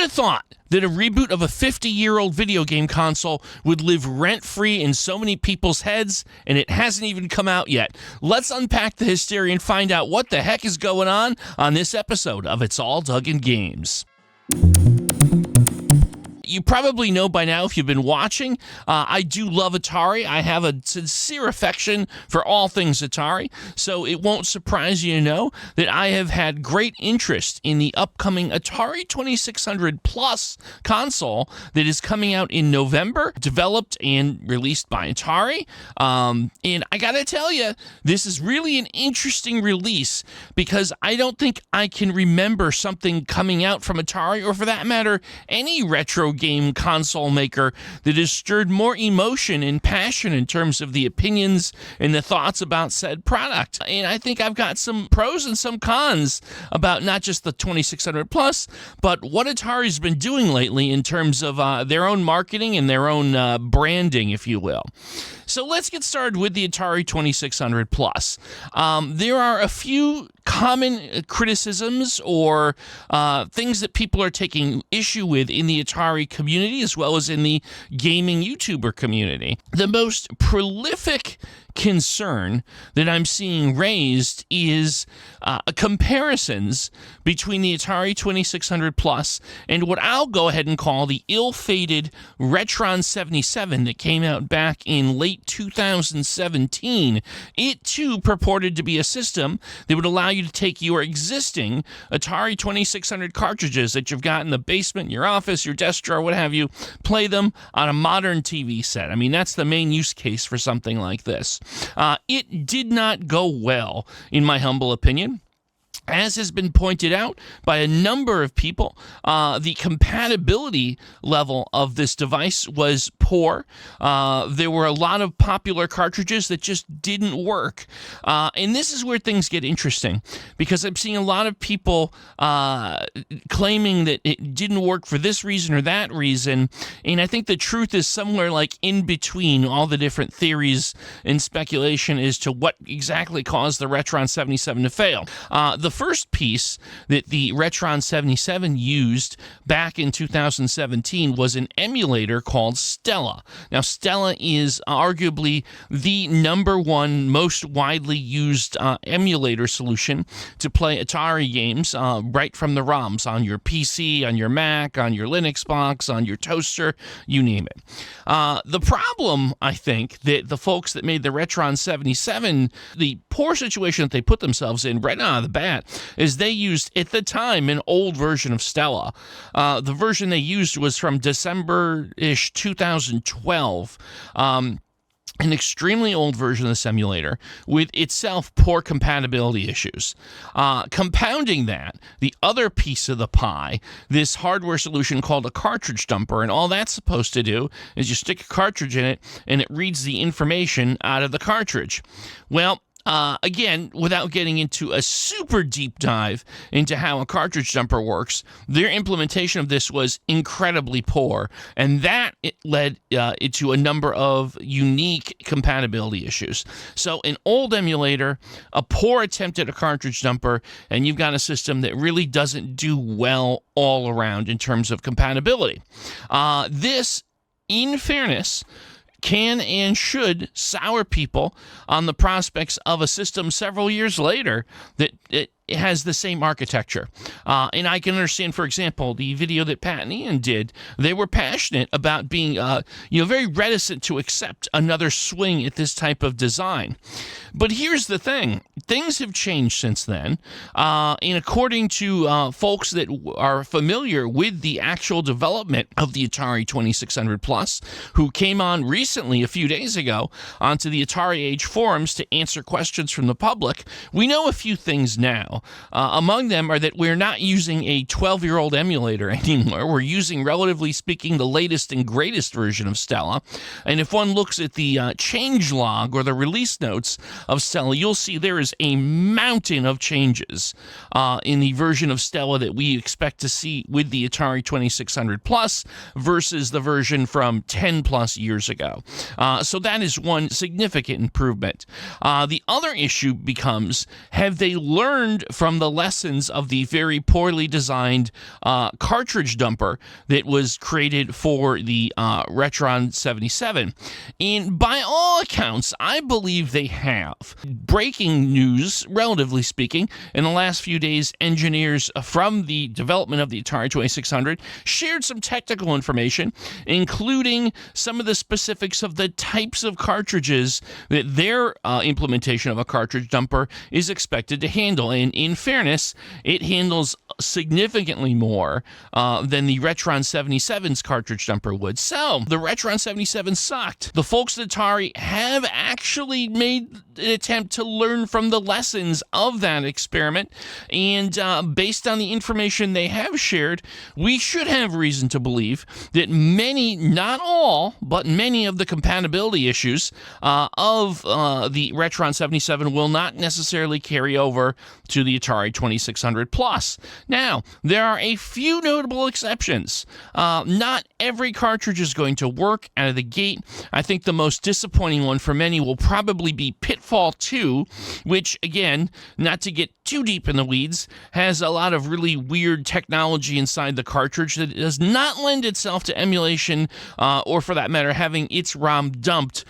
have thought that a reboot of a 50-year-old video game console would live rent-free in so many people's heads, and it hasn't even come out yet? Let's unpack the hysteria and find out what the heck is going on this episode of It's All Doug in Games. You probably know by now if you've been watching, I do love Atari. I have a sincere affection for all things Atari, so it won't surprise you to know that I have had great interest in the upcoming Atari 2600 Plus console that is coming out in November, developed and released by Atari. And I gotta tell you, this is really an interesting release because I don't think I can remember something coming out from Atari, or for that matter, any retro game console maker that has stirred more emotion and passion in terms of the opinions and the thoughts about said product. And I think I've got some pros and some cons about not just the 2600 Plus, but what Atari's been doing lately in terms of their own marketing and their own branding, if you will. So let's get started with the Atari 2600 Plus. There are a few common criticisms or things that people are taking issue with in the Atari community as well as in the gaming YouTuber community. The most prolific concern that I'm seeing raised is comparisons between the Atari 2600 Plus and what I'll go ahead and call the ill-fated Retron 77 that came out back in late 2017. It too purported to be a system that would allow you to take your existing Atari 2600 cartridges that you've got in the basement, your office, your desk drawer, what have you, play them on a modern TV set. I mean, that's the main use case for something like this. It did not go well, in my humble opinion. As has been pointed out by a number of people, the compatibility level of this device was poor. There were a lot of popular cartridges that just didn't work. And this is where things get interesting, because I'm seeing a lot of people claiming that it didn't work for this reason or that reason. And I think the truth is somewhere like in between all the different theories and speculation as to what exactly caused the Retron 77 to fail. The first piece that the Retron 77 used back in 2017 was an emulator called Stella. Now, Stella is arguably the number one most widely used emulator solution to play Atari games right from the ROMs on your PC, on your Mac, on your Linux box, on your toaster, you name it. The problem, I think, that the folks that made the Retron 77, the poor situation that they put themselves in right out of the bat, is they used, at the time, an old version of Stella. The version they used was from December-ish 2012. An extremely old version of this emulator with itself poor compatibility issues. Compounding that, the other piece of the pie, this hardware solution called a cartridge dumper, and all that's supposed to do is you stick a cartridge in it and it reads the information out of the cartridge. Well, again, without getting into a super deep dive into how a cartridge dumper works, their implementation of this was incredibly poor, and that led to a number of unique compatibility issues. So an old emulator, a poor attempt at a cartridge dumper, and you've got a system that really doesn't do well all around in terms of compatibility. This, in fairness, can and should sour people on the prospects of a system several years later that it has the same architecture. And I can understand, for example, the video that Pat and Ian did. They were passionate about being, very reticent to accept another swing at this type of design. But here's the thing. Things have changed since then. And according to folks that are familiar with the actual development of the Atari 2600 Plus, who came on recently, a few days ago, onto the AtariAge forums to answer questions from the public, we know a few things now. Among them are that we're not using a 12-year-old emulator anymore. We're using, relatively speaking, the latest and greatest version of Stella. And if one looks at the changelog or the release notes of Stella, you'll see there is a mountain of changes in the version of Stella that we expect to see with the Atari 2600 Plus versus the version from 10 plus years ago. So that is one significant improvement. The other issue becomes, have they learned from the lessons of the very poorly designed cartridge dumper that was created for the Retron 77. And by all accounts, I believe they have. Breaking news, relatively speaking, in the last few days, engineers from the development of the Atari 2600 shared some technical information, including some of the specifics of the types of cartridges that their implementation of a cartridge dumper is expected to handle. And in fairness, it handles significantly more than the Retron 77's cartridge dumper would. So, the Retron 77 sucked. The folks at Atari have actually made an attempt to learn from the lessons of that experiment, and based on the information they have shared, we should have reason to believe that many, not all, but many of the compatibility issues of the Retron 77 will not necessarily carry over to the Atari 2600 Plus. Now, there are a few notable exceptions. Not every cartridge is going to work out of the gate. I think the most disappointing one for many will probably be Pitfall 2, which, again, not to get too deep in the weeds, has a lot of really weird technology inside the cartridge that does not lend itself to emulation or, for that matter, having its ROM dumped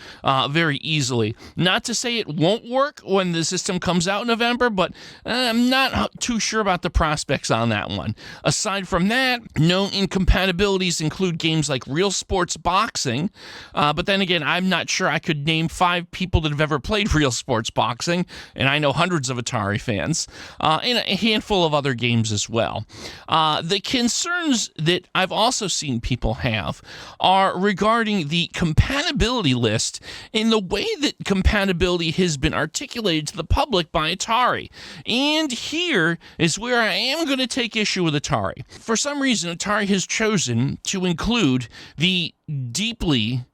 very easily. Not to say it won't work when the system comes out in November, but I'm not too sure about the prospects on that one. Aside from that, known incompatibilities include games like Real Sports Boxing, but then again, I'm not sure I could name 5 people that have ever played Real Sports Boxing, and I know hundreds of Atari fans, and a handful of other games as well. The concerns that I've also seen people have are regarding the compatibility list and the way that compatibility has been articulated to the public by Atari. And here is where I am going to take issue with Atari. For some reason, Atari has chosen to include the deeply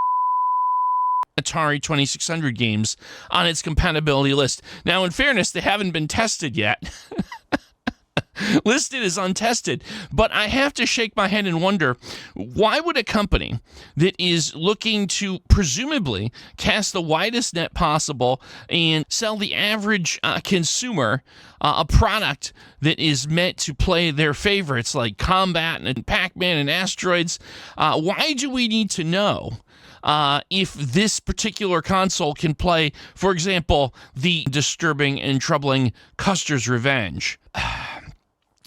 Atari 2600 games on its compatibility list. Now, in fairness, they haven't been tested yet. Listed as untested, but I have to shake my head and wonder, why would a company that is looking to presumably cast the widest net possible and sell the average consumer a product that is meant to play their favorites like Combat and Pac-Man and Asteroids, why do we need to know if this particular console can play, for example, the disturbing and troubling Custer's Revenge?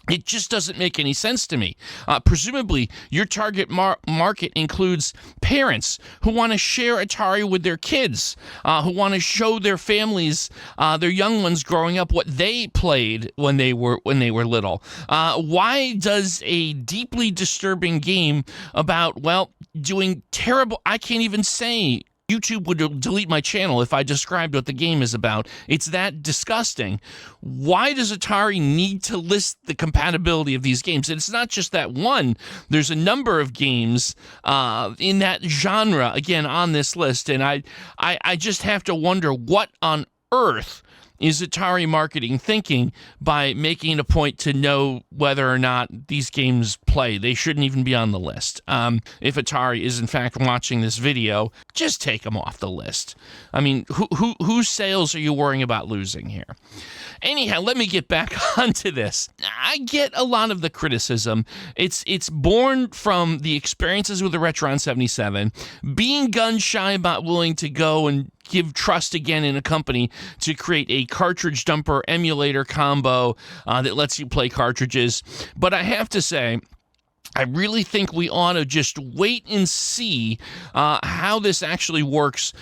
It just doesn't make any sense to me. Presumably, your target market includes parents who want to share Atari with their kids, who want to show their families, their young ones growing up, what they played when they were little. Why does a deeply disturbing game about, well, doing terrible, I can't even say, YouTube would delete my channel if I described what the game is about. It's that disgusting. Why does Atari need to list the compatibility of these games? And it's not just that one. There's a number of games in that genre, again, on this list. And I just have to wonder, what on earth is Atari marketing thinking by making it a point to know whether or not these games play? They shouldn't even be on the list. If Atari is in fact watching this video, just take them off the list. I mean, whose sales are you worrying about losing here? Anyhow, let me get back onto this. I get a lot of the criticism. It's born from the experiences with the Retron 77, being gun-shy about willing to go and give trust again in a company to create a cartridge dumper emulator combo that lets you play cartridges. But I have to say, I really think we ought to just wait and see how this actually works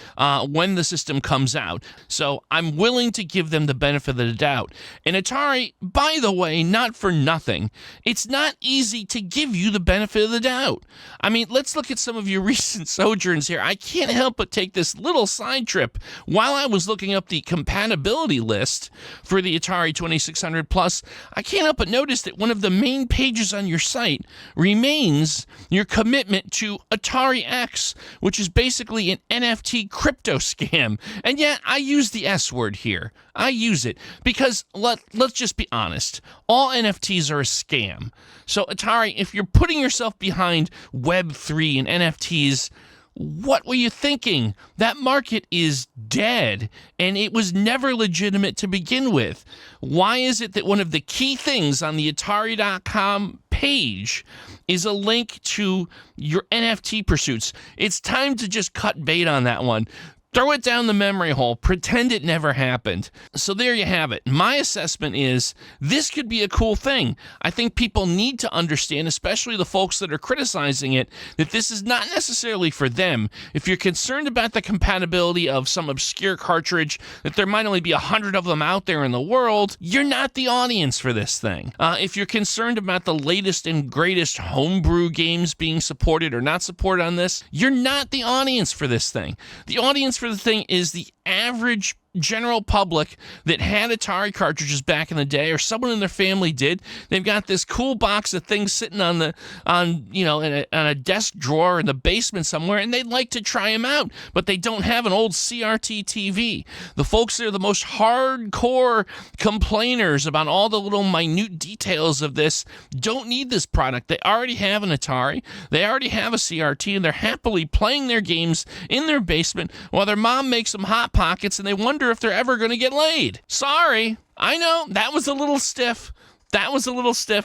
when the system comes out. So I'm willing to give them the benefit of the doubt. And Atari, by the way, not for nothing, it's not easy to give you the benefit of the doubt. I mean, let's look at some of your recent sojourns here. I can't help but take this little side trip. While I was looking up the compatibility list for the Atari 2600 Plus, I can't help but notice that one of the main pages on your site remains your commitment to AtariX, which is basically an NFT crypto scam. And yet, I use the S word here. I use it because, let's just be honest, all NFTs are a scam. So, Atari, if you're putting yourself behind Web3 and NFTs, What were you thinking? That market is dead, and it was never legitimate to begin with. Why is it that one of the key things on the Atari.com page is a link to your NFT pursuits? It's time to just cut bait on that one. Throw it down the memory hole. Pretend it never happened. So there you have it. My assessment is this could be a cool thing. I think people need to understand, especially the folks that are criticizing it, that this is not necessarily for them. If you're concerned about the compatibility of some obscure cartridge, that there might only be 100 of them out there in the world, you're not the audience for this thing. If you're concerned about the latest and greatest homebrew games being supported or not supported on this, you're not the audience for this thing. The audience for the thing is the average general public that had Atari cartridges back in the day, or someone in their family did. They've got this cool box of things sitting in a desk drawer in the basement somewhere, and they'd like to try them out, but they don't have an old CRT TV. The folks that are the most hardcore complainers about all the little minute details of this don't need this product. They already have an Atari, they already have a CRT, and they're happily playing their games in their basement while their mom makes them Hot Pockets, and they wonder if they're ever going to get laid. Sorry, I know, that was a little stiff.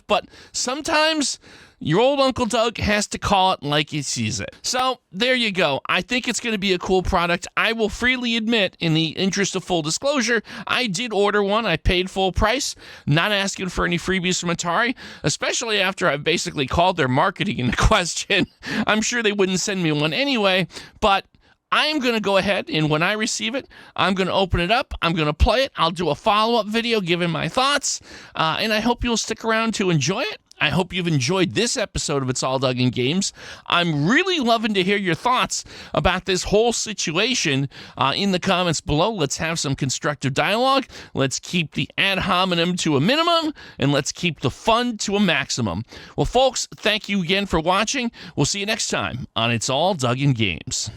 But sometimes your old Uncle Doug has to call it like he sees it. So there you go. I think it's going to be a cool product. I will freely admit, in the interest of full disclosure, I did order one. I paid full price, not asking for any freebies from Atari, especially after I basically called their marketing into question. I'm sure they wouldn't send me one anyway, but I'm going to go ahead, and when I receive it, I'm going to open it up, I'm going to play it, I'll do a follow-up video giving my thoughts, and I hope you'll stick around to enjoy it. I hope you've enjoyed this episode of It's All Doug in Games. I'm really loving to hear your thoughts about this whole situation in the comments below. Let's have some constructive dialogue. Let's keep the ad hominem to a minimum, and let's keep the fun to a maximum. Well, folks, thank you again for watching. We'll see you next time on It's All Doug in Games.